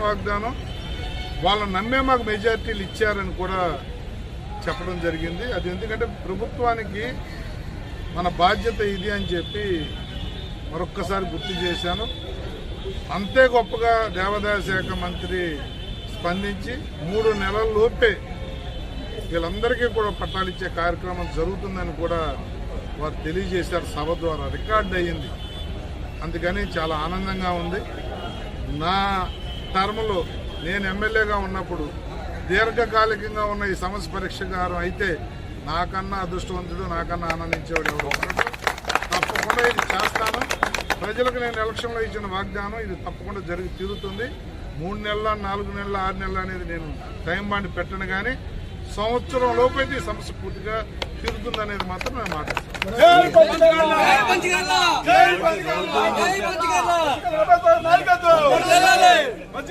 వాగ్దానం వాళ్ళ నమ్మే మాకు మెజార్టీలు ఇచ్చారని కూడా చెప్పడం జరిగింది. అది ఎందుకంటే ప్రభుత్వానికి మన బాధ్యత ఇది అని చెప్పి మరొక్కసారి గుర్తు చేశాను. అంతే గొప్పగా దేవాదాయ శాఖ మంత్రి స్పందించి 3 నెలల లోపే వీళ్ళందరికీ కూడా పట్టాలు ఇచ్చే కార్యక్రమం జరుగుతుందని కూడా వారు తెలియజేశారు. సభ ద్వారా రికార్డ్ అయ్యింది. అందుకని చాలా ఆనందంగా ఉంది. నా టర్మ్లో నేను ఎమ్మెల్యేగా ఉన్నప్పుడు దీర్ఘకాలికంగా ఉన్న ఈ సమస్య పరిష్కారం అయితే నాకన్నా అదృష్టవంతుడు, నాకన్నా ఆనందించేవాడు ఎవరు ఉన్నట్టు తప్పకుండా ఇది చేస్తాను. ప్రజలకు నేను ఎలక్షన్లో ఇచ్చిన వాగ్దానం ఇది తప్పకుండా జరిగి తీరుతుంది. 3 నెలల 4 నెలల 6 నెలలు అనేది నేను టైం బాండ్ పెట్టను, కానీ సంవత్సరం లోపైతే ఈ సమస్య పూర్తిగా తీరుతుంది అనేది మాత్రం నేను మాట్లాడుతాను.